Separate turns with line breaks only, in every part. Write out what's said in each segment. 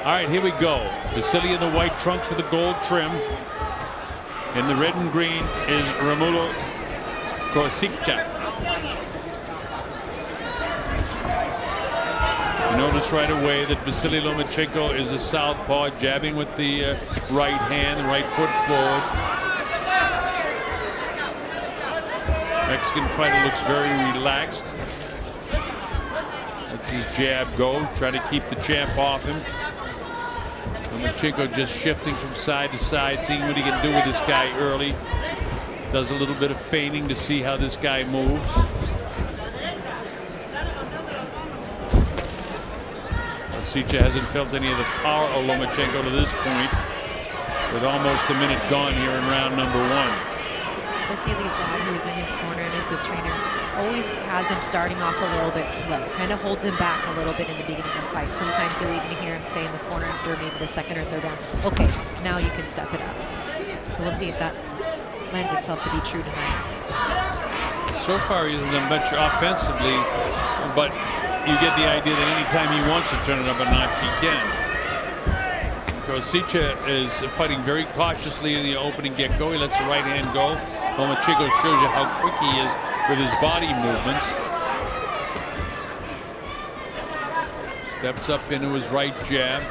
All right, here we go. Vasily in the white trunks with the gold trim. In the red and green is Romulo Koasicha. You notice right away that Vasyl Lomachenko is a southpaw, jabbing with the right hand, the right foot forward. Mexican fighter looks very relaxed. Lets his jab go, try to keep the champ off him. Lomachenko just shifting from side to side, seeing what he can do with this guy early. Does a little bit of feigning to see how this guy moves. Koasicha hasn't felt any of the power of Lomachenko to this point, with almost a minute gone here in round number 1.
Vasily's dad, who is in his corner and is his trainer, always has him starting off a little bit slow, kind of holds him back a little bit in the beginning of the fight. Sometimes you'll even hear him say in the corner after maybe the second or third round, okay, now you can step it up. So we'll see if that lends itself to be true tonight.
So far he hasn't done much offensively, but you get the idea that anytime he wants to turn it up a notch, he can. Koasicha is fighting very cautiously in the opening get-go. He lets the right hand go. Lomachenko shows you how quick he is with his body movements. Steps up into his right jab.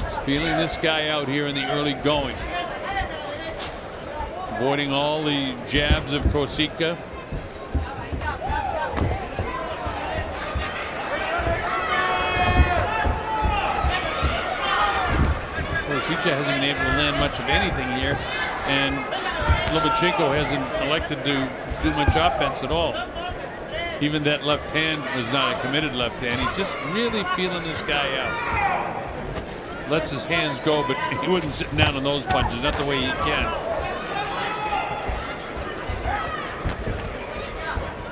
He's feeling this guy out here in the early going. Avoiding all the jabs of Koasicha. Koasicha hasn't been able to land much of anything here, and Lomachenko hasn't elected to do much offense at all. Even that left hand was not a committed left hand. He's just really feeling this guy out. Lets his hands go, but he wasn't sitting down on those punches, not the way he can.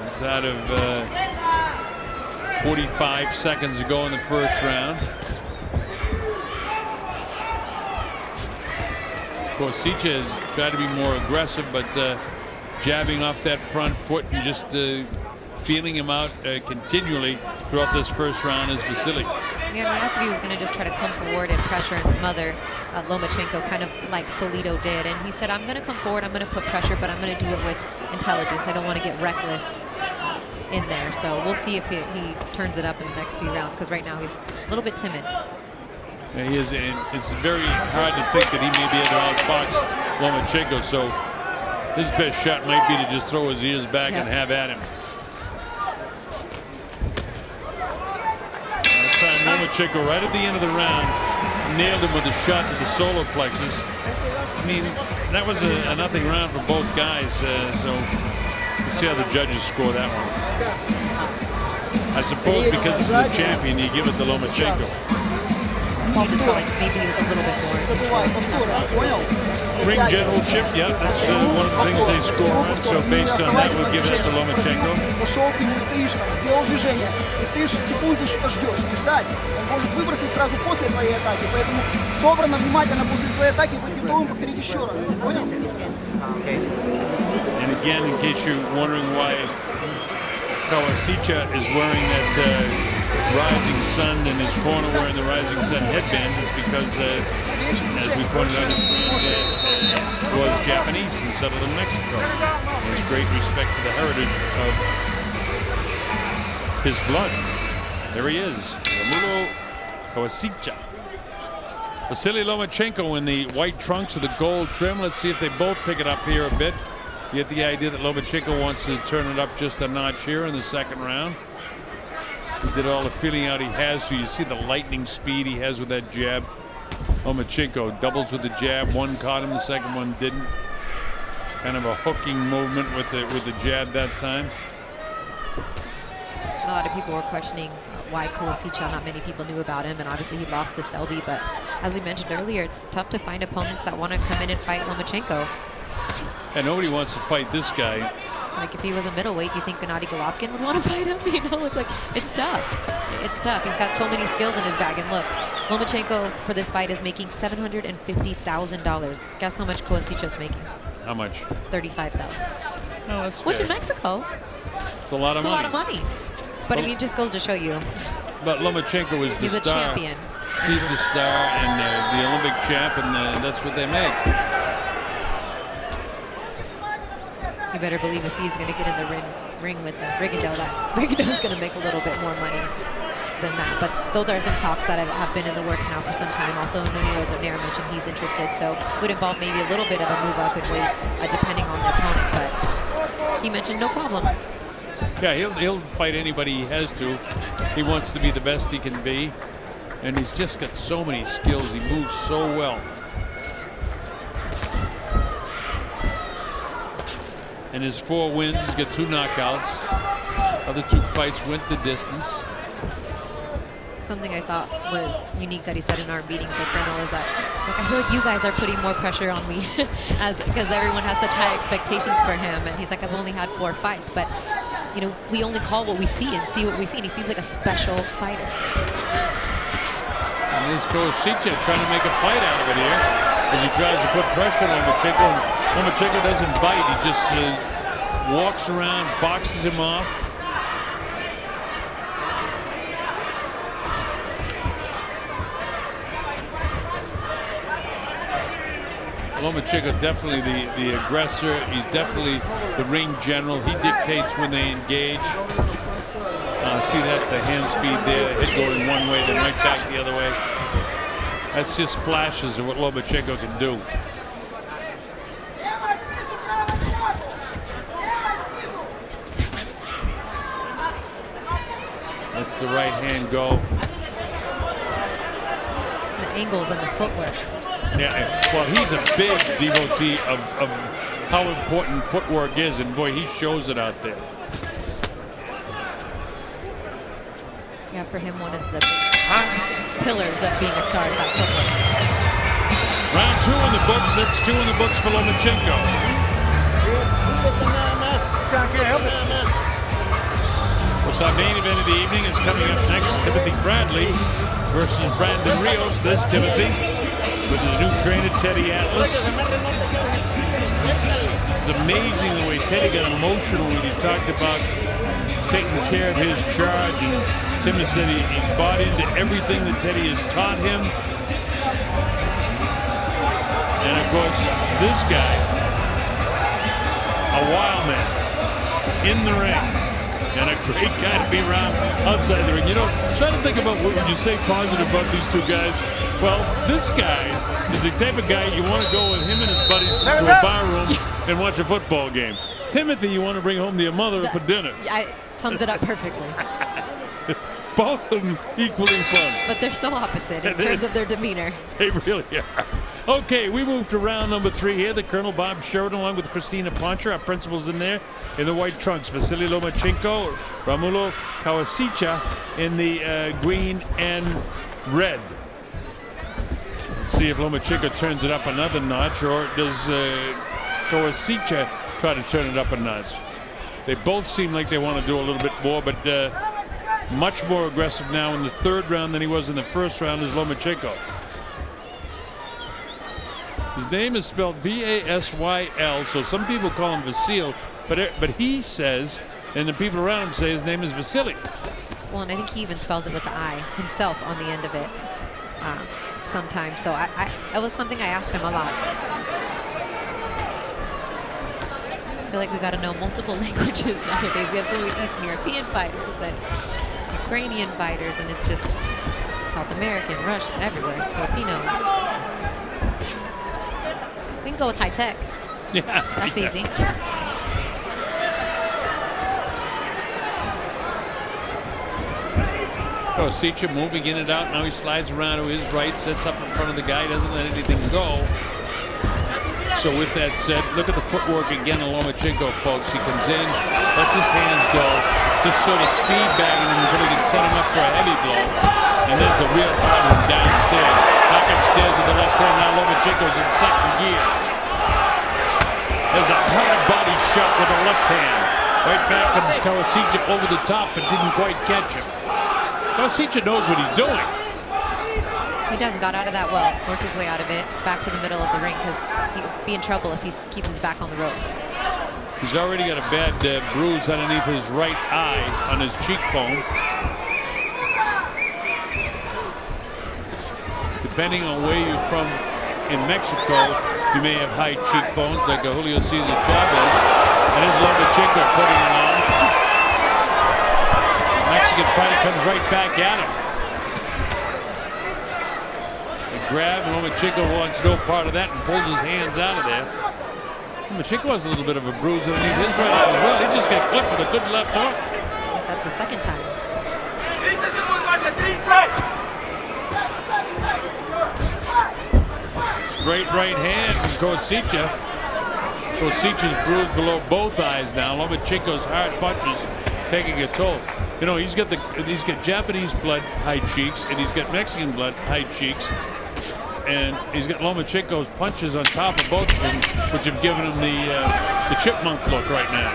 It's out of 45 seconds to go in the first round. Koasicha has tried to be more aggressive, but jabbing off that front foot and just feeling him out continually throughout this first round is Vasily.
Yeah, and we asked if he was going to just try to come forward and pressure and smother Lomachenko, kind of like Solito did. And he said, I'm going to come forward, I'm going to put pressure, but I'm going to do it with intelligence. I don't want to get reckless in there. So we'll see if he turns it up in the next few rounds, because right now he's a little bit timid.
Yeah, he is, and it's very hard to think that he may be able to outbox Lomachenko, so his best shot might be to just throw his ears back and have at him. That time Lomachenko, right at the end of the round, nailed him with a shot to the solar plexus. I mean, that was a nothing round for both guys, so we'll see how the judges score that one. I suppose because it's the champion, you give it to Lomachenko.
He just felt like maybe he was a little bit more in control.
Ring generalship, yeah, that's one of the things they score on. So based on that, we'll give it to Lomachenko.
Пошел к нему, стоишь там, сделал движение, и стоишь секунду, что-то ждешь, не ждать. Он может выбросить сразу после твоей атаки, поэтому собрано, внимательно после своей атаки, быть готовым повторить еще раз. Понял?
And again, in case you're wondering why Koasicha is wearing that Rising Sun in his corner, wearing the Rising Sun headbands, is because, as we pointed out, his granddad was Japanese and settled in Mexico. There's great respect for the heritage of his blood. There he is, Romulo Koasicha. Vasyl Lomachenko in the white trunks with the gold trim. Let's see if they both pick it up here a bit. You get the idea that Lomachenko wants to turn it up just a notch here in the second round. He did all the feeling out he has, so you see the lightning speed he has with that jab. Lomachenko doubles with the jab. One caught him, the second one didn't. Kind of a hooking movement with the jab that time.
A lot of people were questioning why Koasicha, not many people knew about him, and obviously he lost to Selby, but as we mentioned earlier, it's tough to find opponents that want to come in and fight Lomachenko.
And nobody wants to fight this guy.
It's like if he was a middleweight, you think Gennady Golovkin would want to fight him? You know, it's like, it's tough. It's tough. He's got so many skills in his bag. And look, Lomachenko for this fight is making $750,000. Guess how much Koasicha is making?
How much?
$35,000.
No, that's fair.
Which in Mexico,
it's a lot of money.
It's a lot of money. But I mean, it just goes to show you
But Lomachenko is the
He's
star.
a champion.
He's the star and the Olympic champ, and that's what they make.
You better believe if he's going to get in the ring with Rigondeaux, that Rigondeaux's going to make a little bit more money than that. But those are some talks that have been in the works now for some time. Also, Noniro Donaire mentioned he's interested, so would involve maybe a little bit of a move up in weight, depending on the opponent. But he mentioned no problem.
Yeah, he'll fight anybody he has to. He wants to be the best he can be, and he's just got so many skills. He moves so well. And his 4 wins, he's got 2 knockouts. Other 2 fights went the distance.
Something I thought was unique that he said in our meetings at Colonel is that it's like, I feel like you guys are putting more pressure on me because everyone has such high expectations for him. And he's like, I've only had 4 fights, but you know, we only call what we see and see what we see. And he seems like a special fighter.
And here's Koasicha trying to make a fight out of it here as he tries to put pressure on Lomachenko. And Lomachenko doesn't bite. He just walks around, boxes him off. Lomachenko definitely the aggressor. He's definitely the ring general. He dictates when they engage. See that, the hand speed there, hit going one way, then right back the other way. That's just flashes of what Lomachenko can do. Lets the right hand go.
The angles and the footwork.
Yeah, well, he's a big devotee of how important footwork is, and boy, he shows it out there.
Yeah, for him, one of the pillars of being a star is that footwork.
Round 2 in the books. That's 2 in the books for Lomachenko. What's our main event of the evening is coming up next. Timothy Bradley versus Brandon Rios. There's Timothy with his new trainer, Teddy Atlas. It's amazing the way Teddy got emotional when he talked about taking care of his charge. And Tim has said he's bought into everything that Teddy has taught him. And of course, this guy, a wild man, in the ring. And a great guy to be around outside the ring. You know, try to think about what would you say positive about these 2 guys. Well, this guy is the type of guy you want to go with him and his buddies to a bar room and watch a football game. Timothy, you want to bring home to your mother for dinner.
Sums it up perfectly.
Both of them equally fun.
But they're so opposite in terms of their demeanor.
They really are. Okay, we move to round number 3 here. The Colonel Bob Sheridan along with Christina Poncher, our principals in there. In the white trunks, Vasyl Lomachenko, Romulo Koasicha in the green and red. Let's see if Lomachenko turns it up another notch, or does Koasicha try to turn it up a notch. They both seem like they want to do a little bit more, but much more aggressive now in the 3rd round than he was in the 1st round is Lomachenko. His name is spelled V-A-S-Y-L, so some people call him Vasyl, but he says, and the people around him say his name is Vasily.
Well, and I think he even spells it with the I himself on the end of it sometimes. So it was something I asked him a lot. I feel like we got to know multiple languages nowadays. We have so many Eastern European fighters and Ukrainian fighters, and it's just South American, Russian, everywhere, Filipino. We can go with high tech.
Yeah.
That's easy.
Koasicha moving in and out. Now he slides around to his right, sets up in front of the guy, doesn't let anything go. So with that said, look at the footwork again of Lomachenko, folks. He comes in, lets his hands go, just sort of speed bagging him until he can set him up for a heavy blow. And there's the real hard one downstairs. Back upstairs with the left hand. Now Lomachenko's in 2nd gear. There's a hard body shot with the left hand. Right back comes Koasicha over the top, but didn't quite catch him. Koasicha knows what he's doing.
He doesn't got out of that well. Worked his way out of it, back to the middle of the ring, because he'd be in trouble if he keeps his back on the ropes.
He's already got a bad bruise underneath his right eye on his cheekbone. depending on where you're from in Mexico, you may have high cheekbones like a Julio Cesar Chavez. And there's Lomachenko putting it on. Mexican fighter comes right back at him. The grab, and Lomachenko wants no part of that and pulls his hands out of there. Lomachenko has a little bit of a bruise underneath his right eye as well. He just got clipped with a good left hook.
That's the second time.
Straight right hand from Koasicha. Koasicha's bruised below both eyes now. Lomachenko's hard punches taking a toll. You know, he's got Japanese blood, high cheeks, and he's got Mexican blood, high cheeks. And he's got Lomachenko's punches on top of both of them, which have given him the chipmunk look right now.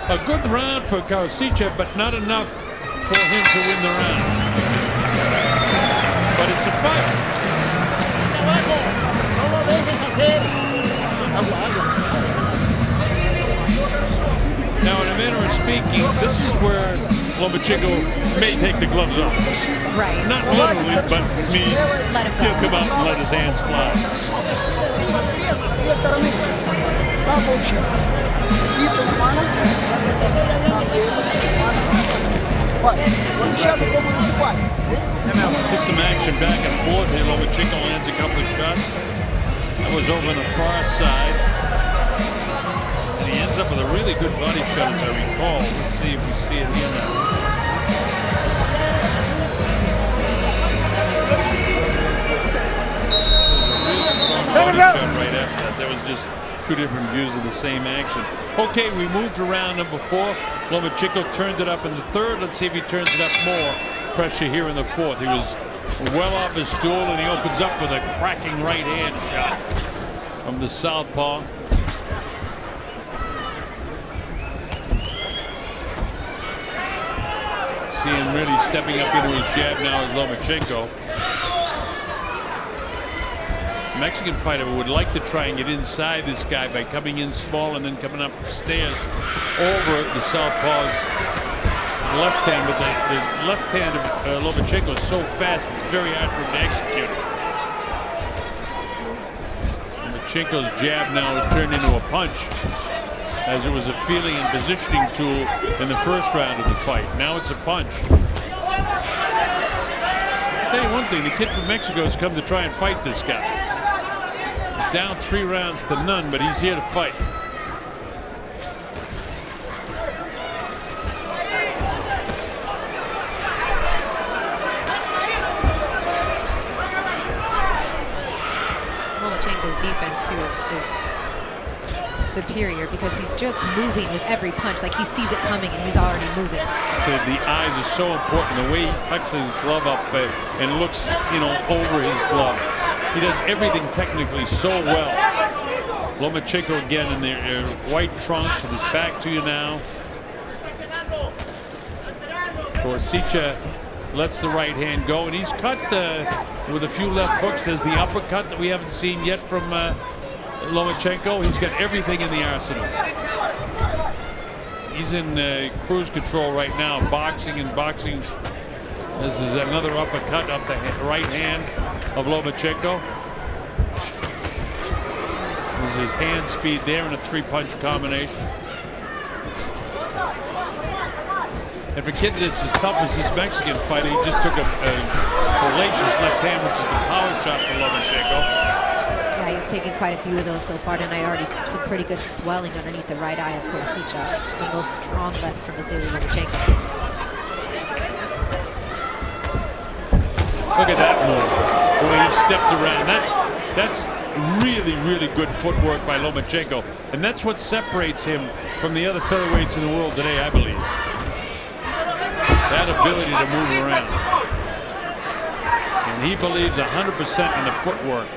A good round for Koasicha, but not enough for him to win the round. But it's a fight. Now, in a manner of speaking, this is where Lomachenko may take the gloves off.
Right.
Not literally, but
Let him go.
he'll come out and let his hands fly. There's some action back and forth here. Lomachenko lands a couple of shots. That was over on the far side. And he ends up with a really good body shot, as I recall. Let's see if we see it here now. Body shot right after that. That was just two different views of the same action. Okay, we moved to round number 4. Lomachenko turned it up in the 3rd. Let's see if he turns it up more. Pressure here in the 4th. He was well off his stool, and he opens up with a cracking right hand shot from the southpaw. See him really stepping up into his jab now as Lomachenko. Mexican fighter would like to try and get inside this guy by coming in small and then coming upstairs over the southpaw's left hand, but the left hand of Lomachenko is so fast it's very hard for him to execute it. Lomachenko's jab now has turned into a punch, as it was a feeling and positioning tool in the first round of the fight. Now it's a punch. I'll tell you one thing, the kid from Mexico has come to try and fight this guy. He's down 3 rounds to none, but he's here to fight.
Lomachenko's defense too is superior because he's just moving with every punch. Like he sees it coming and he's already moving.
So the eyes are so important. The way he tucks his glove up and looks, you know, over his glove. He does everything technically so well. Lomachenko again in their white trunks with his back to you now. Koasicha lets the right hand go, and he's cut with a few left hooks. There's the uppercut that we haven't seen yet from Lomachenko. He's got everything in the arsenal. He's in cruise control right now, boxing and boxing. This is another uppercut up the right hand of Lomachenko. There's his hand speed there in a 3-punch combination. And for a kid that's as tough as this Mexican fighter, he just took a hellacious left hand, which is the power shot for Lomachenko.
Yeah, he's taken quite a few of those so far tonight. Already some pretty good swelling underneath the right eye of Koasicha. And those strong lefts from Vasyl Lomachenko.
Look at that move, the way he stepped around. That's really, really good footwork by Lomachenko. And that's what separates him from the other featherweights in the world today, I believe. That ability to move around. And he believes 100% in the footwork.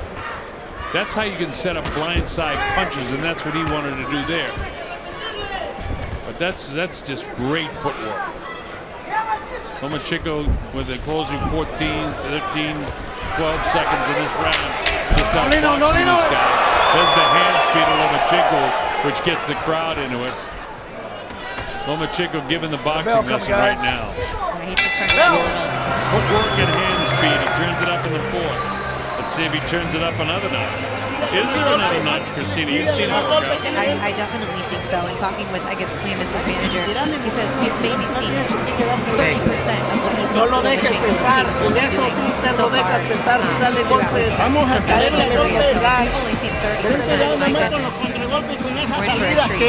That's how you can set up blindside punches, and that's what he wanted to do there. But that's just great footwork. Lomachenko with a closing 14, 13, 12 seconds in this round. Just outboxing this guy. There's the hand speed of Lomachenko, which gets the crowd into it. Lomachenko giving the boxing lesson right now.
Yeah, he just turned a little.
Footwork and hand speed. He turns it up in the fourth. Let's see if he turns it up another notch. Is there another notch, Christina? You've seen it work out.
I definitely think so. And talking with, I guess, Klimas, his manager, he says we've maybe seen 30% of what he thinks Lomachenko is capable of doing so far throughout his professional career. So we've only seen 30%. My goodness. We're in for a treat.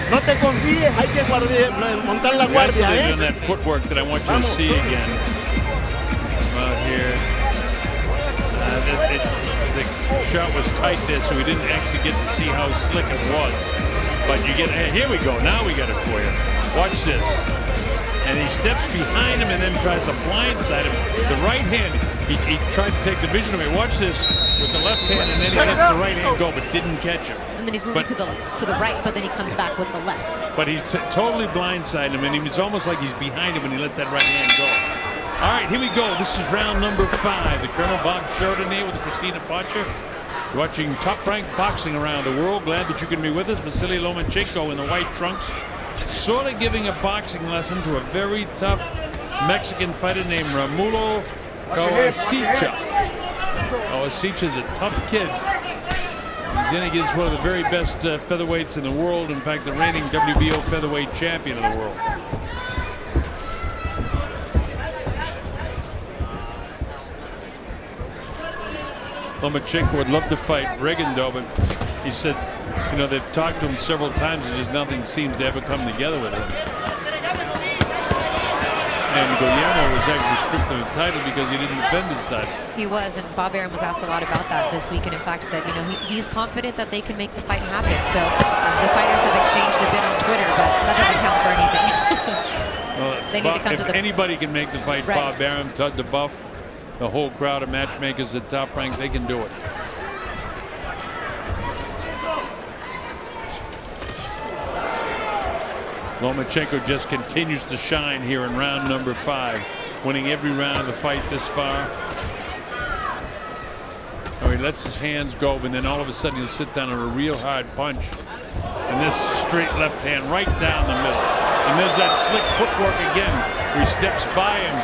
No te confíes, hay que montar la guardia.
Vasily doing that footwork that I want you to see again. Out here. The shot was tight there, so we didn't actually get to see how slick it was. But you get, here we go. Now we got it for you. Watch this. And he steps behind him and then tries to blindside him. The right hand, he tried to take the vision away. Watch this with the left hand, and then he lets the right hand go, but didn't catch him.
And then he's moving to the right, but then he comes back with the left.
But he totally blindsided him, and he was almost like he's behind him when he let that right hand go. All right, here we go. This is round number 5. The Colonel Bob Sheridan here with Christina Pacha. Watching top-ranked boxing around the world. Glad that you can be with us. Vasyl Lomachenko in the white trunks. Sort of giving a boxing lesson to a very tough Mexican fighter named Romulo Koasicha. Koasicha's a tough kid. He's in against one of the very best featherweights in the world. In fact, the reigning WBO featherweight champion of the world. Lomachenko would love to fight Rigondeaux, but he said, you know, they've talked to him several times and just nothing seems to ever come together with him. And Guillermo was actually stripped of the title because he didn't defend his title.
He was, and Bob Arum was asked a lot about that this week, and in fact said, you know, he's confident that they can make the fight happen. So the fighters have exchanged a bit on Twitter, but that doesn't count for anything.
Well,
they need to come to the...
If anybody can make the fight,
right.
Bob Arum, Todd DeBuff, the whole crowd of matchmakers at Top Rank, they can do it. Lomachenko just continues to shine here in round number 5, winning every round of the fight this far. Oh, he lets his hands go, and then all of a sudden he'll sit down on a real hard punch. And this straight left hand right down the middle. And there's that slick footwork again, where he steps by him.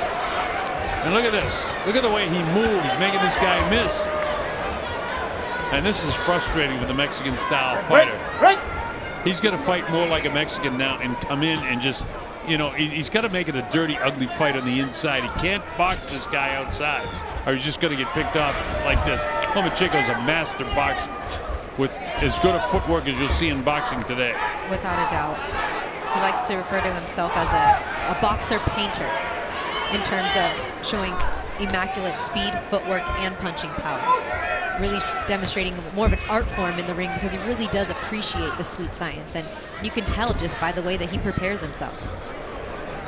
And look at this. Look at the way he moves, making this guy miss. And this is frustrating for the Mexican-style fighter. He's going to fight more like a Mexican now and come in and just, you know, he's got to make it a dirty, ugly fight on the inside. He can't box this guy outside, or he's just going to get picked off like this. Lomachenko's a master boxer with as good a footwork as you'll see in boxing today.
Without a doubt. He likes to refer to himself as a boxer painter in terms of showing immaculate speed, footwork, and punching power. Really demonstrating more of an art form in the ring because he really does appreciate the sweet science, and you can tell just by the way that he prepares himself.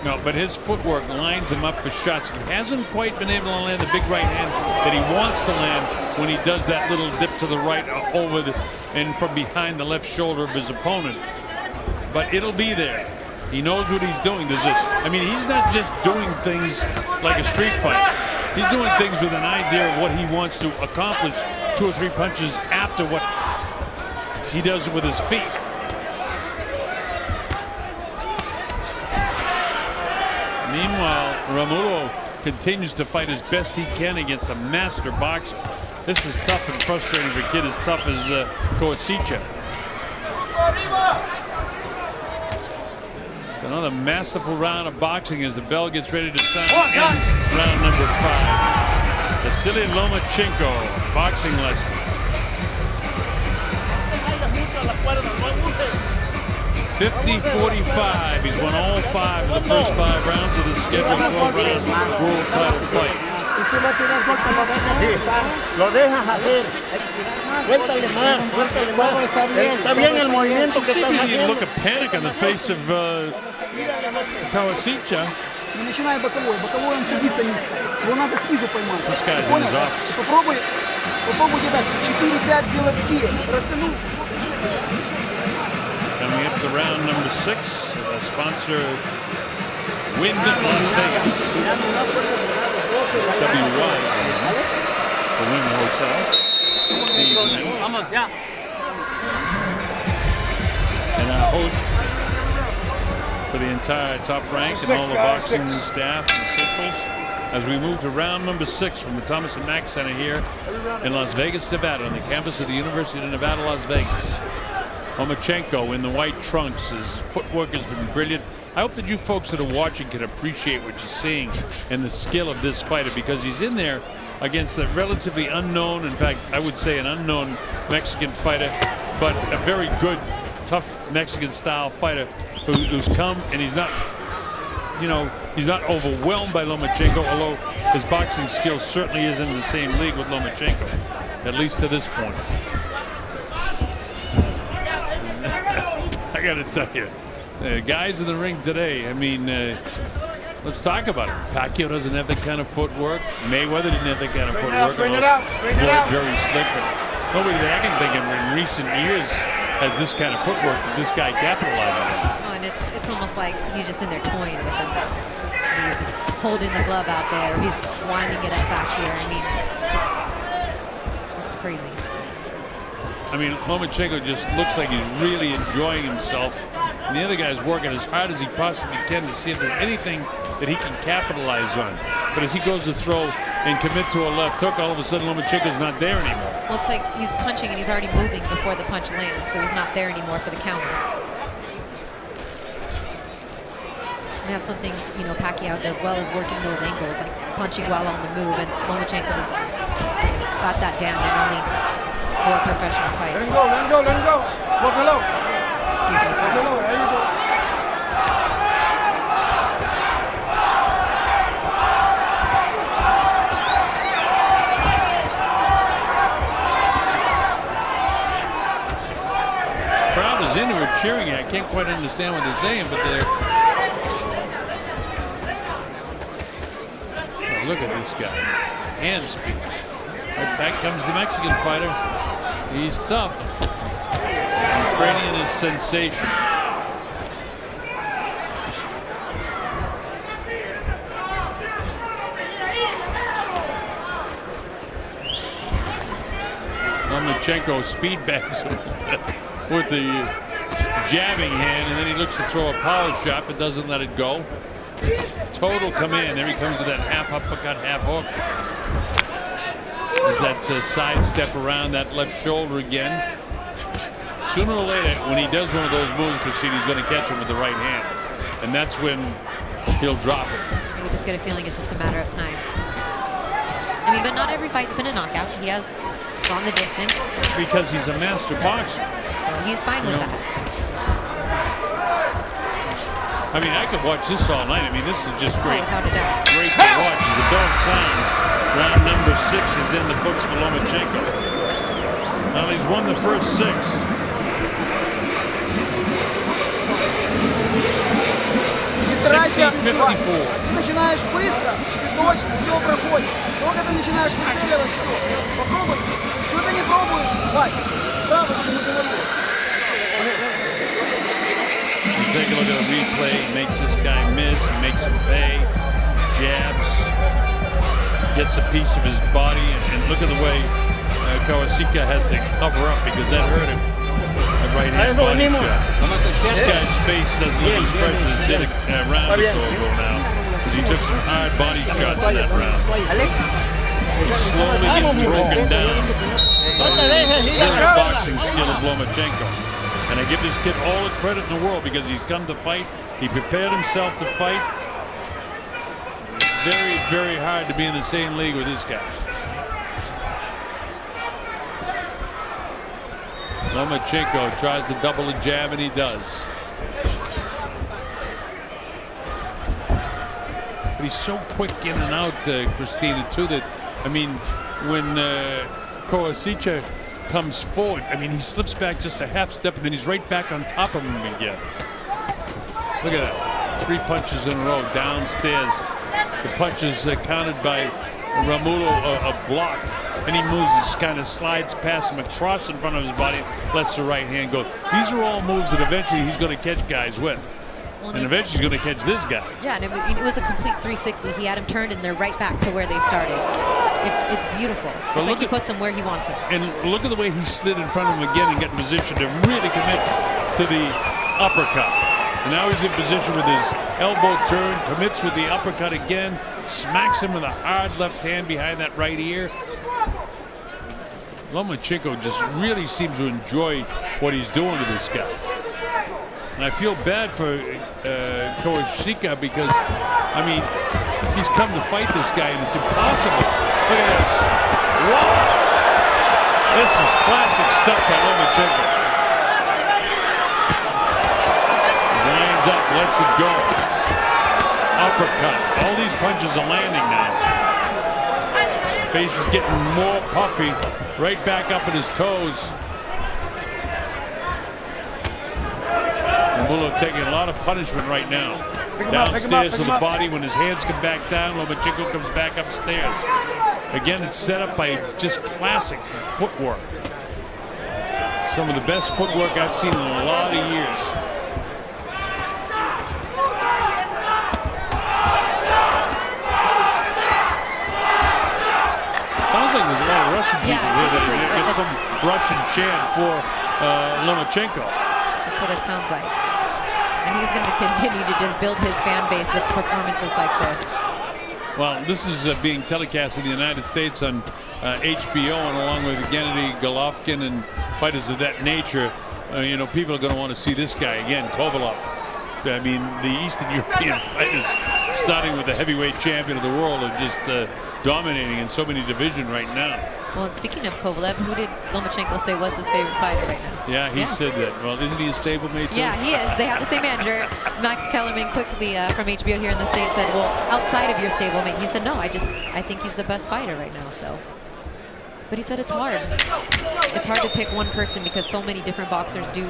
No, but his footwork lines him up for shots. He hasn't quite been able to land the big right hand that he wants to land when he does that little dip to the right over and from behind the left shoulder of his opponent. But it'll be there. He knows what he's doing. There's this. I mean, he's not just doing things like a street fight. He's doing things with an idea of what he wants to accomplish 2 or 3 punches after what he does with his feet. Meanwhile, Romulo continues to fight as best he can against a master boxer. This is tough and frustrating for a kid as tough as Koasicha. Another masterful round of boxing as the bell gets ready to sound in round number 5. Vasyl Lomachenko, boxing lesson. 50-45. He's won all 5 of the first 5 rounds of the scheduled 12-round world title fight.
Lo dejas hacer. Suéltale más, suéltale más. Está bien el movimiento que estás haciendo.
Look of panic on the face of Koasicha.
Не начинай боковой. Боковой он садится низко. Его надо снизу поймать.
Понял?
Попробуй вот так. 4-5 сделать такие. Растянул.
Coming up to round number 6. Sponsor Wyndham Las Vegas. It's WY. The Wynn Hotel. And our host for the entire Top Rank and all the boxing staff and officials, as we move to round number 6 from the Thomas and Mack Center here in Las Vegas, Nevada, on the campus of the University of Nevada, Las Vegas. Lomachenko in the white trunks. His footwork has been brilliant. I hope that you folks that are watching can appreciate what you're seeing and the skill of this fighter, because he's in there against a relatively unknown, in fact, I would say an unknown Mexican fighter, but a very good, tough Mexican-style fighter who's come, and he's not, you know, he's not overwhelmed by Lomachenko, although his boxing skill certainly is in the same league with Lomachenko, at least to this point. I got to tell you, guys in the ring today, I mean, let's talk about it. Pacquiao doesn't have that kind of footwork. Mayweather didn't have that kind of footwork.
Straighten it out. Straighten it out.
Very slick. But nobody that I can think of in recent years has this kind of footwork that this guy capitalizes on.
Oh, and it's almost like he's just in there toying with them. He's holding the glove out there. He's winding it up back here. I mean, it's crazy.
I mean, Lomachenko just looks like he's really enjoying himself. And the other guy's working as hard as he possibly can to see if there's anything that he can capitalize on. But as he goes to throw and commit to a left hook, all of a sudden Lomachenko's not there anymore.
Well, it's like he's punching and he's already moving before the punch lands, so he's not there anymore for the counter. And that's one thing, you know, Pacquiao does well, is working those angles, like punching while on the move, and Lomachenko's got that down in only 4 professional fights.
Let go. Bótalo.
Excuse me.
Bótalo. There you go.
Crowd is into it cheering. I can't quite understand what they're saying, but they're. Oh, look at this guy. Hand speed. Right back comes the Mexican fighter. He's tough. Ukrainian is sensation. Lomachenko speed backs with the jabbing hand, and then he looks to throw a power shot but doesn't let it go. Total command. There he comes with that half uppercut, half hook. There's that side step around that left shoulder again. Sooner or later, when he does one of those moves, Vasily, he's going to catch him with the right hand. And that's when he'll drop it.
You just get a feeling it's just a matter of time. I mean, but not every fight's been a knockout. He has gone the distance.
Because he's a master boxer.
So he's fine with that.
I mean, I could watch this all night. I mean, this is just great.
Oh, without a doubt.
Great to watch. As the bell sounds, round number 6 is in the books for Lomachenko. Well, he's won the first 6.
Не старайся
60-54.
убивать. Ты начинаешь быстро, точно, все проходит. Только ты начинаешь выцеливать все. Попробуй. Чего ты не пробуешь, Вася? Правда, что мы говорили.
You take a look at the replay. He makes this guy miss. He makes him pay. Jabs. Gets a piece of his body. And look at the way Koasicha has to cover up, because that hurt him. A right hand body shot. This guy's face doesn't look as fresh as it did a round or so ago now, because he took some hard body shots in that round. He's slowly getting broken down by the boxing skill of Lomachenko. And I give this kid all the credit in the world, because he's come to fight. He prepared himself to fight. Very, very hard to be in the same league with this guy. Lomachenko tries to double a jab, and he does. But he's so quick in and out, Christina, too, that, I mean, when Koasicha comes forward, I mean, he slips back just a half step, and then he's right back on top of him again. Look at that. 3 punches in a row downstairs. The punches countered by Romulo, a block. And he moves, kind of slides past him across in front of his body, lets the right hand go. These are all moves that eventually he's going to catch guys with. Well, and eventually he's going to catch this guy.
Yeah, and it was a complete 360. He had him turned, and they're right back to where they started. It's beautiful. It's like he puts him where he wants it.
And look at the way he slid in front of him again and got in position to really commit to the uppercut. And now he's in position with his elbow turn, commits with the uppercut again, smacks him with a hard left hand behind that right ear. Lomachenko just really seems to enjoy what he's doing to this guy. And I feel bad for Koasicha because, I mean, he's come to fight this guy and it's impossible. Look at this. Whoa! This is classic stuff by Lomachenko. Lines up, lets it go. Uppercut. All these punches are landing now. Face is getting more puffy. Right back up at his toes. Romulo taking a lot of punishment right now. Downstairs to the body. When his hands come back down, Lomachenko comes back upstairs. Again, it's set up by just classic footwork. Some of the best footwork I've seen in a lot of years. Sounds like there's a lot of Russian people here that get some Russian chant for Lomachenko.
That's what it sounds like. And he's going to continue to just build his fan base with performances like this.
Well, this is being telecast in the United States on HBO, and along with Gennady Golovkin and fighters of that nature, you know, people are going to want to see this guy again, Kovalev. I mean, the Eastern European fighters, starting with the heavyweight champion of the world, are just dominating in so many divisions right now.
Well, and speaking of Kovalev, who did Lomachenko say was his favorite fighter right now?
Yeah, he said that. Well, isn't he a stablemate too?
Yeah, he is. They have the same manager. Max Kellerman quickly from HBO here in the States said, well, outside of your stablemate, he said, no, I think he's the best fighter right now, so. But he said it's hard. It's hard to pick one person because so many different boxers do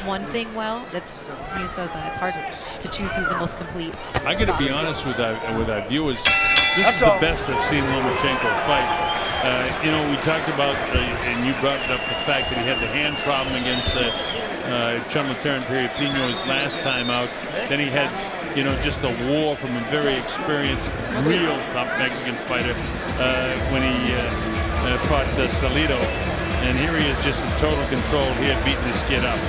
one thing well. He says that it's hard to choose who's the most complete.
I got to be honest with our viewers. This is the best I've seen Lomachenko fight. You know, we talked about, and you brought up the fact that he had the hand problem against Chumlateran his last time out. Then he had, you know, just a war from a very experienced, real tough Mexican fighter when he fought Salido. And here he is just in total control. He had beaten this kid up.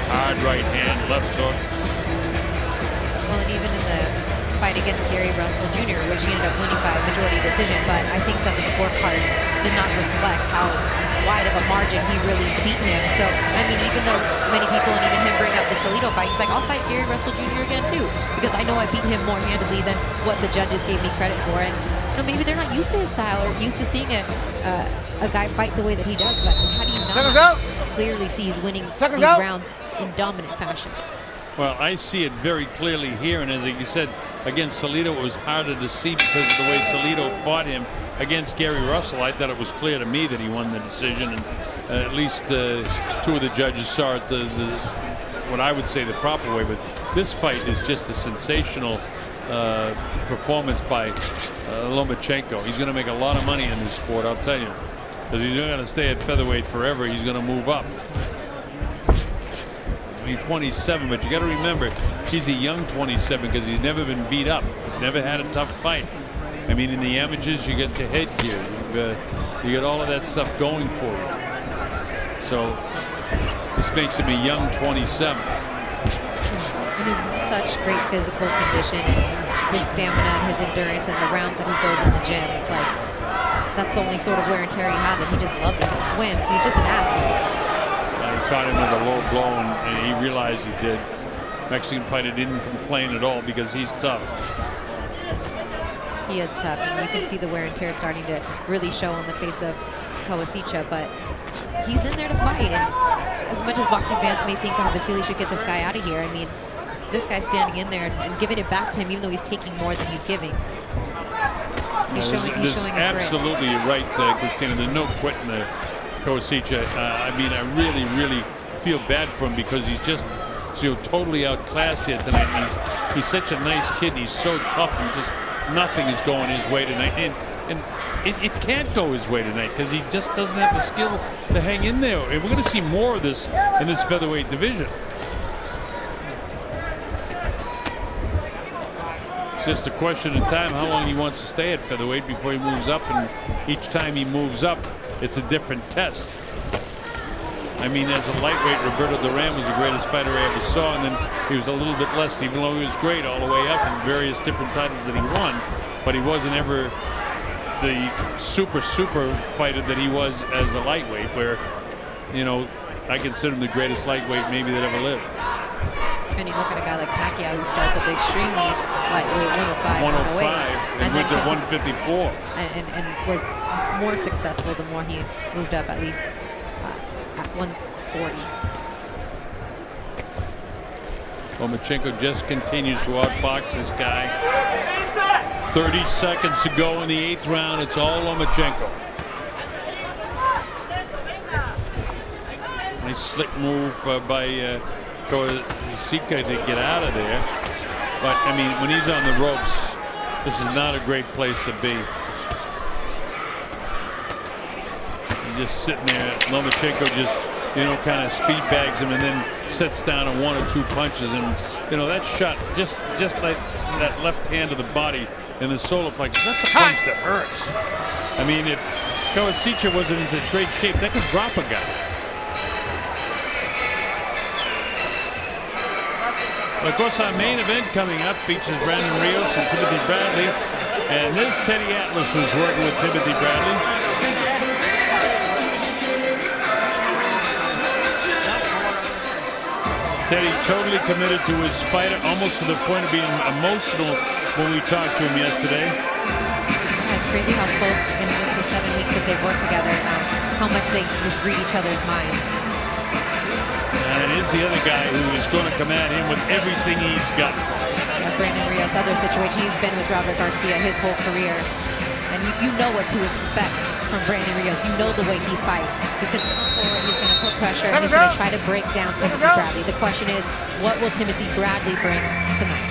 Hard right hand, left hook.
Well, and even in the fight against Gary Russell Jr., which he ended up winning by majority decision, but I think that the scorecards did not reflect how wide of a margin he really beat him. So, I mean, even though many people and even him bring up the Salido fight, he's like, I'll fight Gary Russell Jr. again too, because I know I beat him more handedly than what the judges gave me credit for. And you know, maybe they're not used to his style or used to seeing a guy fight the way that he does, but how do you not clearly see he's winning these rounds in dominant fashion?
Well, I see it very clearly here, and as you said, against Salido, it was harder to see because of the way Salido fought him. Against Gary Russell, I thought it was clear to me that he won the decision, and at least two of the judges saw it what I would say the proper way. But this fight is just a sensational performance by Lomachenko. He's going to make a lot of money in this sport, I'll tell you, because he's not going to stay at featherweight forever. He's going to move up. He's 27, but you got to remember he's a young 27 because he's never been beat up. He's never had a tough fight. I mean, in the amateurs, you get the headgear, you get all of that stuff going for you. So this makes him a young 27.
And he's in such great physical condition, and his stamina and his endurance and the rounds that he goes in the gym. It's like that's the only sort of wear and tear he has, and he just loves it. He swims. He's just an athlete.
Caught him with a low blow, and he realized he did. Mexican fighter didn't complain at all because he's tough.
He is tough, and you can see the wear and tear starting to really show on the face of Koasicha, but he's in there to fight. And as much as boxing fans may think, oh, Vasily should get this guy out of here, I mean, this guy's standing in there and giving it back to him, even though he's taking more than he's giving. He's showing his grit.
Absolutely right, Christina. There's no quitting the Koasicha. I mean, I really feel bad for him because he's just totally outclassed here tonight. He's such a nice kid. And he's so tough, and just nothing is going his way tonight. And it can't go his way tonight because he just doesn't have the skill to hang in there. And we're going to see more of this in this featherweight division. It's just a question of time how long he wants to stay at featherweight before he moves up. And each time he moves up, it's a different test. I mean, as a lightweight, Roberto Duran was the greatest fighter I ever saw, and then he was a little bit less, even though he was great all the way up in various different titles that he won. But he wasn't ever the super fighter that he was as a lightweight, where, you know, I consider him the greatest lightweight maybe that ever lived.
And you look at a guy like Pacquiao, who starts at the extremely lightweight 105,
105 and went to 154.
And was more successful the more he moved up, at least at 140.
Lomachenko just continues to outbox this guy. 30 seconds to go in the 8th round. It's all Lomachenko. Nice slick move by Koasicha to get out of there. But, I mean, when he's on the ropes, this is not a great place to be. He's just sitting there. Lomachenko just, you know, kind of speed bags him and then sets down on 1 or 2 punches. And, you know, that shot, just like that left hand to the body in the solar plexus, that's a punch that hurts. I mean, if Koasicha wasn't in such great shape, that could drop a guy. Of course, our main event coming up features Brandon Rios and Timothy Bradley. And this Teddy Atlas was working with Timothy Bradley. Teddy totally committed to his fighter, almost to the point of being emotional when we talked to him yesterday.
It's crazy how close in just the 7 weeks that they've worked together, how much they just read each other's minds.
And it is the other guy who is going to come at him with everything he's got.
Yeah, Brandon Rios, other situation. He's been with Robert Garcia his whole career. And you know what to expect from Brandon Rios. You know the way he fights. He's going to come forward, he's going to put pressure, and he's going to try to break down Timothy Bradley. The question is, what will Timothy Bradley bring tonight?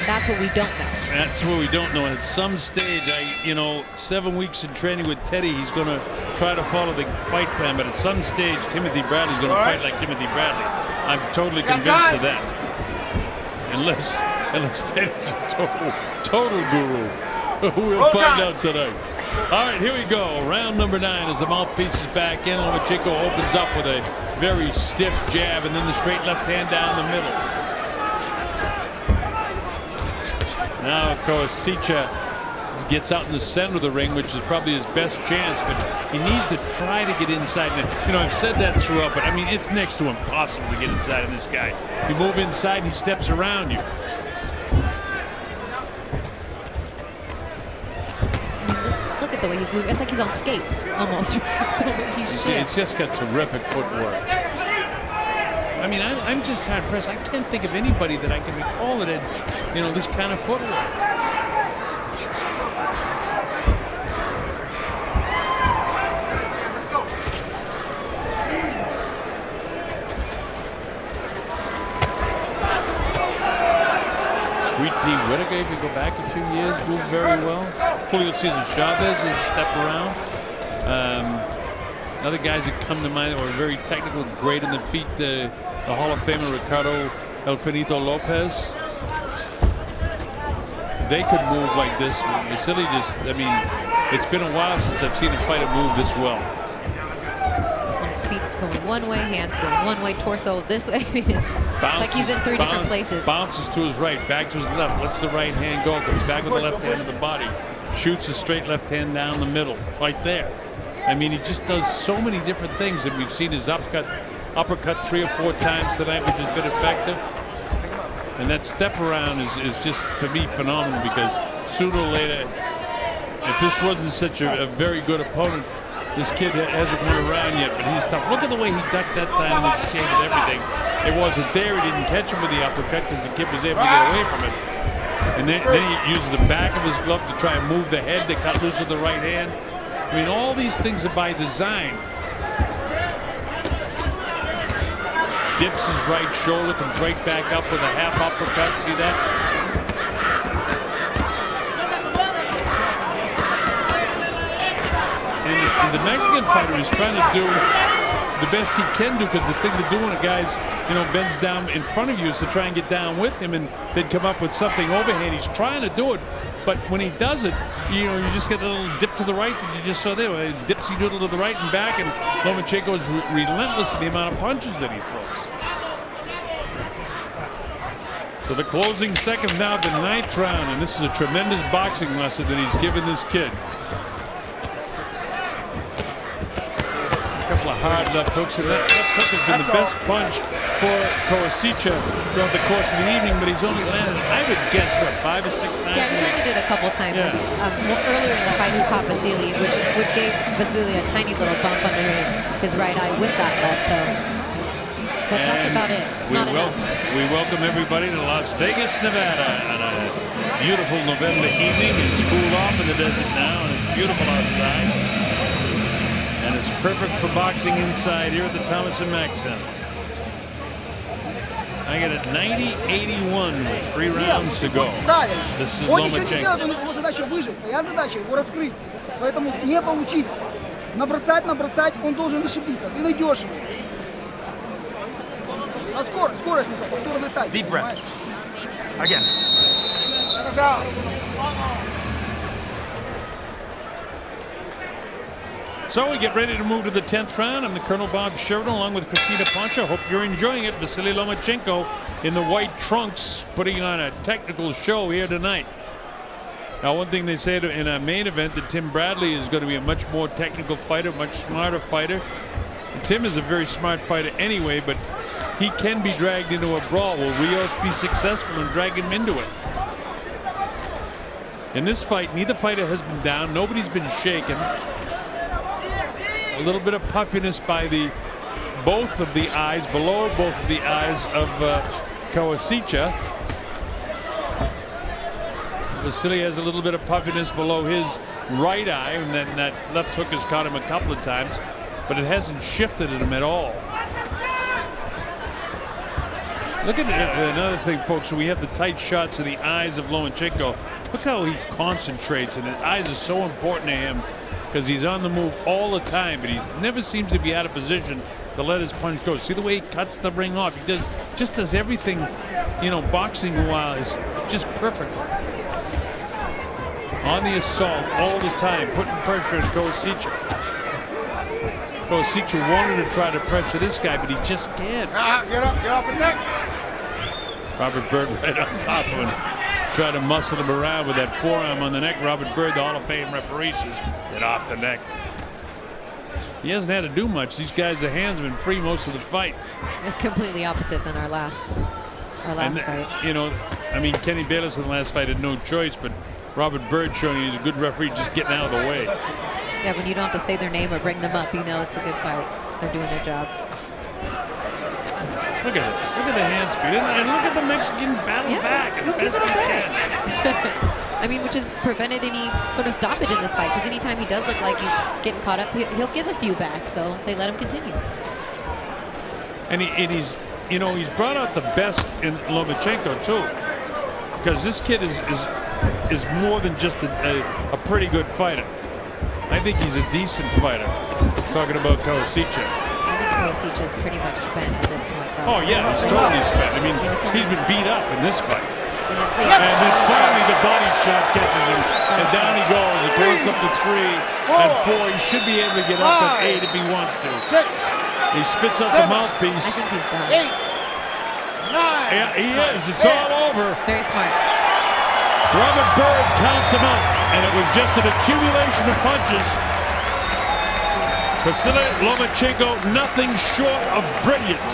That's what we don't know.
That's what we don't know. And at some stage, 7 weeks in training with Teddy, he's going to try to follow the fight plan. But at some stage, Timothy Bradley's going to fight like Timothy Bradley. I'm totally convinced of that. Unless Teddy's a total guru. We'll find out tonight. All right, here we go. Round number 9 as the mouthpiece is back in. Lomachenko opens up with a very stiff jab and then the straight left hand down the middle. Now Koasicha gets out in the center of the ring, which is probably his best chance, but he needs to try to get inside. And, I've said that throughout, but I mean, it's next to impossible to get inside of this guy. You move inside and he steps around you.
Look at the way he's moving. It's like he's on skates, almost. The way he shifts.
He's just got terrific footwork. I mean, I'm just hard pressed. I can't think of anybody that I can recall that had, this kind of footwork. Sweet Pea Whitaker, if you go back a few years, moved very well. Julio Cesar Chavez is a step around. Other guys that come to mind that were very technical, great in the feet, the Hall of Famer Ricardo El Finito Lopez. They could move like this. Vasily it's been a while since I've seen a fighter move this well.
Feet going one way, hands going one way, torso this way. I mean, it's like he's in 3 different places.
Bounces to his right, back to his left, lets the right hand go, comes back with the left hand to the body, shoots a straight left hand down the middle, right there. I mean, he just does so many different things, and we've seen his uppercut 3 or 4 times tonight, which has been effective. And that step around is just, for me, phenomenal, because sooner or later, if this wasn't such a very good opponent, this kid hasn't won around yet, but he's tough. Look at the way he ducked that time and escaped and everything. It wasn't there. He didn't catch him with the uppercut because the kid was able to get away from it. And then he uses the back of his glove to try and move the head to cut loose with the right hand. I mean, all these things are by design. Dips his right shoulder, comes right back up with a half uppercut. See that? And the Mexican fighter is trying to do the best he can do, because the thing to do when a guy's, bends down in front of you is to try and get down with him and then come up with something overhand. He's trying to do it, But when he does it, you just get the little dip to the right that you just saw there. A dipsy doodle to the right and back, and Lomachenko is relentless in the amount of punches that he throws. So the closing seconds now of the 9th round, and this is a tremendous boxing lesson that he's given this kid. A couple of hard left hooks, and that left hook has been the best punch for Koasicha throughout the course of the evening, but he's only landed, I would guess, what, 5 or 6 times?
Yeah, he's landed it a couple times.
Yeah.
Earlier in the fight, he caught Vasily, which gave Vasily a tiny little bump under his right eye with that left. So, but that's about it. It's not enough.
We welcome everybody to Las Vegas, Nevada on a beautiful November evening. It's cooled off in the desert now, and it's beautiful outside. And it's perfect for boxing inside here at the Thomas & Mack Center. I got it 90-81 with 3 rounds to go.
Правильно.
This is
Он ничего не
Lomachenko.
делает, у него задача выжить. Твоя задача его раскрыть. Поэтому не получить. Набросать, он должен ошибиться. Ты найдешь его. А скорость нужна, повторный тайм.
Deep breath.
Понимаешь?
Again.
So we get ready to move to the 10th round. I'm the Colonel Bob Sheridan along with Christina Poncha. Hope you're enjoying it. Vasyl Lomachenko in the white trunks putting on a technical show here tonight. Now, one thing they say in our main event that Tim Bradley is going to be a much more technical fighter, much smarter fighter. And Tim is a very smart fighter anyway, but he can be dragged into a brawl. Will Rios be successful and drag him into it? In this fight, neither fighter has been down. Nobody's been shaken. A little bit of puffiness by both of the eyes, below both of the eyes of Koasicha. Vasily has a little bit of puffiness below his right eye, and then that left hook has caught him a couple of times, but it hasn't shifted at him at all. Look at another thing, folks. We have the tight shots of the eyes of Lomachenko. Look how he concentrates, and his eyes are so important to him because he's on the move all the time, but he never seems to be out of position to let his punch go. See the way he cuts the ring off? He does everything, boxing-wise, just perfectly. On the assault all the time, putting pressure on Koasicha. Koasicha wanted to try to pressure this guy, but he just can't.
Get up, get off the neck.
Robert Byrd right on top of him. Try to muscle him around with that forearm on the neck. Robert Byrd, the Hall of Fame referee, says, get off the neck. He hasn't had to do much. These guys' hands have been free most of the fight.
It's completely opposite than our last fight.
Kenny Bayless in the last fight had no choice, but Robert Byrd showing he's a good referee, just getting out of the way.
Yeah, when you don't have to say their name or bring them up, it's a good fight. They're doing their job.
Look at this. Look at the hand speed. And look at the Mexican battle back.
He's giving it back. Which has prevented any sort of stoppage in this fight, because anytime he does look like he's getting caught up, he'll give a few back, so they let him continue.
And he's brought out the best in Lomachenko too, because this kid is more than just a pretty good fighter. I think he's a decent fighter. Talking about Koasicha.
I think Koasicha's pretty much spent at this point, though.
Oh yeah, he's totally spent. He's been beat up in this fight. And then finally the body shot catches him, and down he goes. He goes up to 3 and 4. He should be able to get up at 8 if he wants to.
6.
He spits out the mouthpiece.
I think he's done.
8. 9.
Yeah, he is. It's all over.
Very smart.
Robert Byrd counts him out, and it was just an accumulation of punches. Vasyl Lomachenko, nothing short of brilliant.